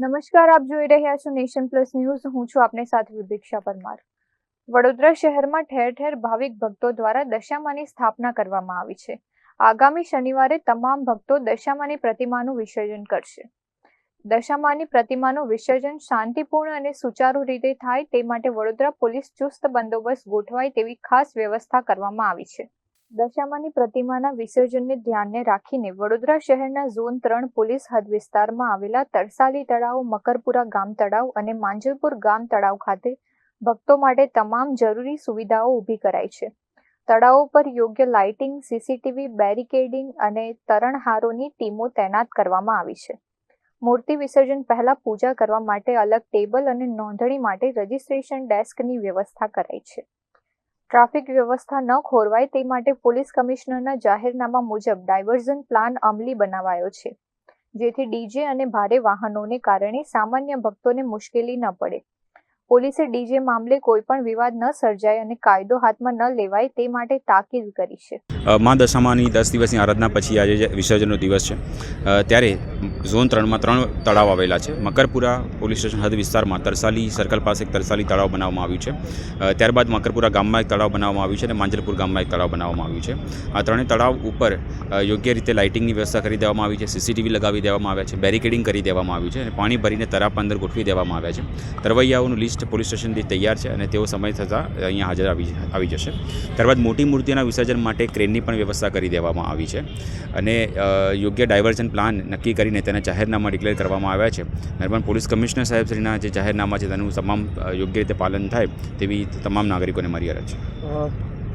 નમસ્કાર, આપ જોઈ રહ્યા છો નેશન પ્લસ ન્યૂઝ. હું છું આપની સાથે વિભિક્ષા પરમાર. વડોદરા શહેરમાં ઠેર ઠેર ભાવિક ભક્તો દ્વારા દશામાની સ્થાપના કરવામાં આવી છે. આગામી શનિવારે તમામ ભક્તો દશામાની પ્રતિમાનું વિસર્જન કરશે. દશામાની પ્રતિમાનું વિસર્જન શાંતિપૂર્ણ અને સુચારુ રીતે થાય તે માટે વડોદરા પોલીસ ચુસ્ત બંદોબસ્ત ગોઠવાય તેવી ખાસ વ્યવસ્થા કરવામાં આવી છે. દશામાની પ્રતિમાના વિસર્જનને ધ્યાને રાખીને વડોદરા શહેરના ઝોન 3 પોલીસ હદ વિસ્તારમાં આવેલા તરસાલી તળાવ, મકરપુરા ગામ તળાવ અને માંજલપુર ગામ તળાવ ખાતે ભક્તો માટે તમામ જરૂરી સુવિધાઓ ઊભી કરાઈ છે. તળાવો પર યોગ્ય લાઇટિંગ, સીસીટીવી, બેરિકેડિંગ અને તરણહારોની ટીમો તૈનાત કરવામાં આવી છે. મૂર્તિ વિસર્જન પહેલા પૂજા કરવા માટે અલગ ટેબલ અને નોંધણી માટે રજીસ્ટ્રેશન ડેસ્કની વ્યવસ્થા કરાઈ છે. ટ્રાફિક વ્યવસ્થા ન ખોરવાય તે માટે પોલીસ કમિશનરના જાહેરનામા મુજબ ડાયવર્ઝન પ્લાન અમલી બનાવાયો છે, જેથી ડીજે અને ભારે વાહનોને કારણે સામાન્ય ભક્તોને મુશ્કેલી ન પડે. પોલીસે ડીજે મામલે કોઈ પણ વિવાદ ન સર્જાય અને કાયદો હાથમાં ન લેવાય તે માટે તાકીદ કરી છે. મા દશામાની 10 દિવસની આરાધના પછી આજે વિસર્જનનો દિવસ છે, ત્યારે ઝોન 3માં 3 તળાવ આવેલા છે. મકરપુરા પોલીસ સ્ટેશન હદ વિસ્તારમાં તરસાલી સર્કલ પાસે એક તરસાલી તળાવ બનાવવામાં આવ્યું છે. ત્યારબાદ મકરપુરા ગામમાં એક તળાવ બનાવવામાં આવ્યું છે અને માંજલપુર ગામમાં એક તળાવ બનાવવામાં આવ્યું છે. આ ત્રણેય તળાવ ઉપર યોગ્ય રીતે લાઇટિંગની વ્યવસ્થા કરી દેવામાં આવી છે, સીસીટીવી લગાવી દેવામાં આવ્યા છે, બેરિકેડિંગ કરી દેવામાં આવ્યું છે અને પાણી ભરીને તરાપ અંદર ગોઠવી દેવામાં આવ્યા છે. તરવૈયાઓનું લિસ્ટ પોલીસ સ્ટેશનથી તૈયાર છે અને તેઓ સમય થતાં અહીંયા હાજર આવી જશે. ત્યારબાદ મોટી મૂર્તિઓના વિસર્જન માટે ક્રેનની પણ વ્યવસ્થા કરી દેવામાં આવી છે અને યોગ્ય ડાયવર્ઝન પ્લાન નક્કી કરીને તેના જાહેરનામા ડિક્લેર કરવામાં આવ્યા છે. દરમિયાન પોલીસ કમિશનર સાહેબશ્રીના જે જાહેરનામા છે તેનું તમામ યોગ્ય રીતે પાલન થાય તેવી તમામ નાગરિકોને મારી અરજ છે.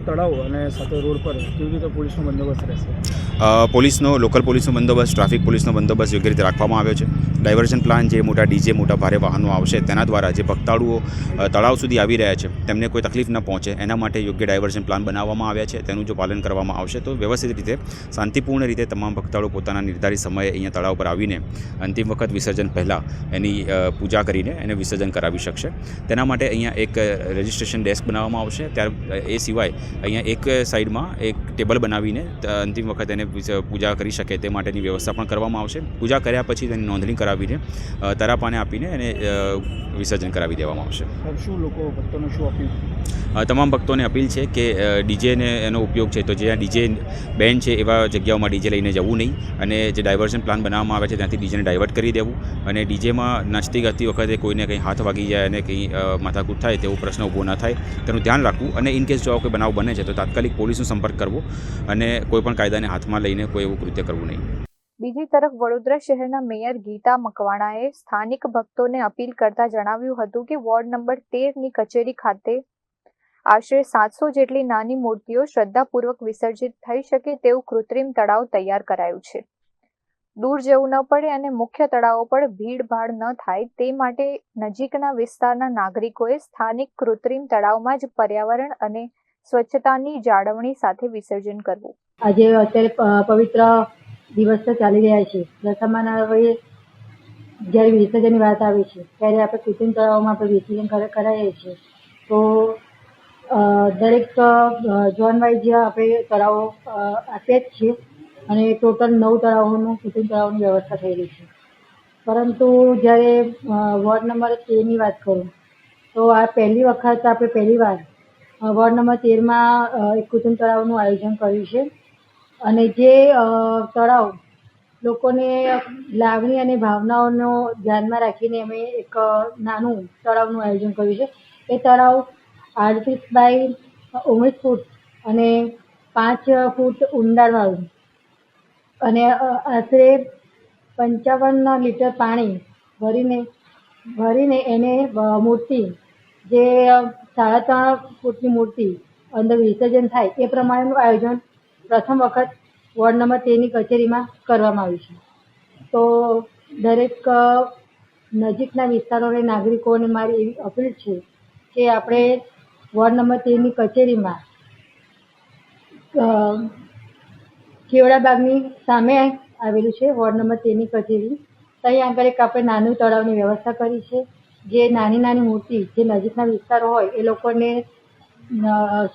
તળાવ અને સાથે રોડ પર કેવી રીતે પોલીસનો બંદોબસ્ત રહેશે? લોકલ પોલીસનો બંદોબસ્ત, ટ્રાફિક પોલીસનો બંદોબસ્ત યોગ્ય રીતે રાખવામાં આવ્યો છે. ડાયવર્ઝન પ્લાન જે મોટા ડીજે, મોટા ભારે વાહનો આવશે તેના દ્વારા જે ભક્તાળુઓ તળાવ સુધી આવી રહ્યા છે તેમને કોઈ તકલીફ ન પહોંચે એના માટે યોગ્ય ડાયવર્ઝન પ્લાન બનાવવામાં આવ્યા છે. તેનું જો પાલન કરવામાં આવશે તો વ્યવસ્થિત રીતે, શાંતિપૂર્ણ રીતે તમામ ભક્તાળુઓ પોતાના નિર્ધારિત સમયે અહીંયા તળાવ પર આવીને અંતિમ વખત વિસર્જન પહેલાં એની પૂજા કરીને એને વિસર્જન કરાવી શકશે. તેના માટે અહીંયા એક રજિસ્ટ્રેશન ડેસ્ક બનાવવામાં આવશે. એ સિવાય અહીંયા એક સાઈડમાં એક ટેબલ બનાવીને અંતિમ વખત એને પૂજા કરી શકે તે માટેની વ્યવસ્થા પણ કરવામાં આવશે. પૂજા કર્યા પછી તેની નોંધણી કરાવીને તરાપાને આપીને એને વિસર્જન કરાવી દેવામાં આવશે. શું લોકો ભક્તોને શું અપીલ? તમામ ભક્તોને અપીલ છે કે ડીજેને એનો ઉપયોગ છે તો જ્યાં ડીજે બેન છે એવા જગ્યાઓમાં ડીજે લઈને જવું નહીં અને જે ડાયવર્ઝન પ્લાન બનાવવામાં આવે છે ત્યાંથી ડીજેને ડાયવર્ટ કરી દેવું અને ડીજેમાં નાચતી ગાતી વખતે કોઈને કંઈ હાથ વાગી જાય અને કંઈ માથાકૂટ થાય તેવો પ્રશ્ન ઊભો ન થાય તેનું ધ્યાન રાખવું અને ઇનકેસ જો કોઈ બનાવ બને છે તો તાત્કાલિક પોલીસનો સંપર્ક કરવો અને કોઈપણ કાયદાને હાથમાં લઈને કોઈ એવું કૃત્ય કરવું નહીં. બીજી તરફ વડોદરા શહેરના મેયર ગીતા મકવાણાએ સ્થાનિક ભક્તોને અપીલ કરતા જણાવ્યું હતું કે વોર્ડ નંબર 13ની કચેરી ખાતે આશરે 700 જેટલી નાની મૂર્તિઓ શ્રદ્ધાપૂર્વક વિસર્જિત થઈ શકે તેવું કૃત્રિમ તળાવ તૈયાર કરાયું છે. દૂર જવું ન પડે અને મુખ્ય તળાવો પર ભીડભાડ ન થાય તે માટે નજીકના વિસ્તારના નાગરિકોએ સ્થાનિક કૃત્રિમ તળાવમાં જ પર્યાવરણ અને સ્વચ્છતાની જાળવણી સાથે વિસર્જન કરવું. આજે અત્યારે પવિત્ર દિવસ ચાલી રહ્યા છે. દશામાના હવે જ્યારે વિસર્જનની વાત આવે છે ત્યારે આપણે કૃત્રિમ તળાવમાં આપણે વિસર્જન કરાવીએ છીએ. તો દરેક ઝોન વાઇઝ આપણે તળાવો આપ્યા જ છીએ અને ટોટલ 9 તળાવોનું કૃત્રિમ તળાવની વ્યવસ્થા થઈ રહી છે. પરંતુ જ્યારે વોર્ડ નંબર 13ની વાત કરું તો આ પહેલી વખત આપણે પહેલીવાર વોર્ડ નંબર 13માં એક કૃત્રિમ તળાવનું આયોજન કર્યું છે અને જે તળાવ લોકોને લાગણી અને ભાવનાઓનો ધ્યાનમાં રાખીને અમે એક નાનું તળાવનું આયોજન કર્યું છે. એ તળાવ 38 બાય 19 ફૂટ અને 5 ફૂટ ઊંડાણવાળું અને આશરે 55 લીટર પાણી ભરીને એને મૂર્તિ જે 3.5 ફૂટની મૂર્તિ અંદર વિસર્જન થાય એ પ્રમાણેનું આયોજન પ્રથમ વખત વોર્ડ નંબર 13ની કચેરીમાં કરવામાં આવ્યું છે. તો દરેક નજીકના વિસ્તારોના નાગરિકોને મારી એવી અપીલ છે કે આપણે વોર્ડ નંબર 13ની કચેરીમાં કેવડાબાગની સામે આવેલું છે વોર્ડ નંબર 13ની કચેરી. ત્યાં આગળ એક આપણે નાનું તળાવની વ્યવસ્થા કરી છે. જે નાની મૂર્તિ જે નજીકના વિસ્તારો હોય એ લોકોને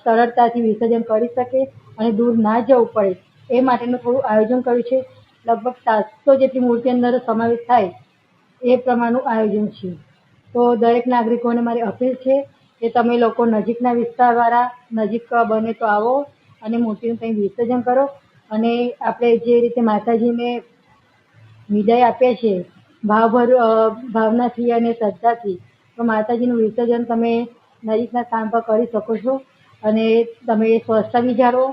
સરળતાથી વિસર્જન કરી શકે અને દૂર ના જવું પડે એ માટેનું થોડું આયોજન કર્યું છે. લગભગ 700 જેટલી મૂર્તિ અંદર સમાવેશ થાય એ પ્રમાણનું આયોજન છે. તો દરેક નાગરિકોને મારી અપીલ છે કે તમે લોકો નજીકના વિસ્તારવાળા નજીક બને તો આવો અને મૂર્તિનું કંઈ વિસર્જન કરો. અને આપણે જે રીતે માતાજીને વિદાય આપીએ છીએ ભાવનાથી અને શ્રદ્ધાથી, તો માતાજીનું વિસર્જન તમે નજીકના સ્થાન પર કરી શકો છો. અને તમે સ્વચ્છતા બી જાળવો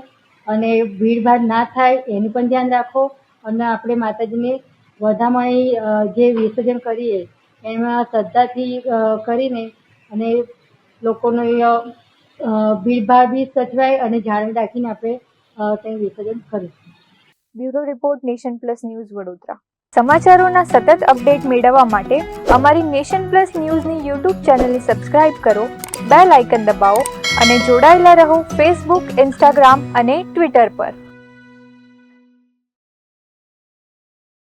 અને ભીડભાડ ના થાય એનું પણ ધ્યાન રાખો. અને આપણે માતાજીને વધામાં જે વિસર્જન કરીએ એમાં શ્રદ્ધાથી કરીને અને લોકોનો ભીડભાડ બી સચવાય અને જાળવી રાખીને આપણે ત્યાં વિસર્જન કરીશું. Bureau report nation plus news Vadodara. સમાચારોના સતત અપડેટ મેળવવા માટે અમારી નેશન પ્લસ ન્યૂઝની યુટ્યુબ ચેનલને સબસ્ક્રાઇબ કરો, બેલ આઇકન દબાવો અને જોડાયેલા રહો ફેસબુક, ઇન્સ્ટાગ્રામ અને ટ્વિટર પર.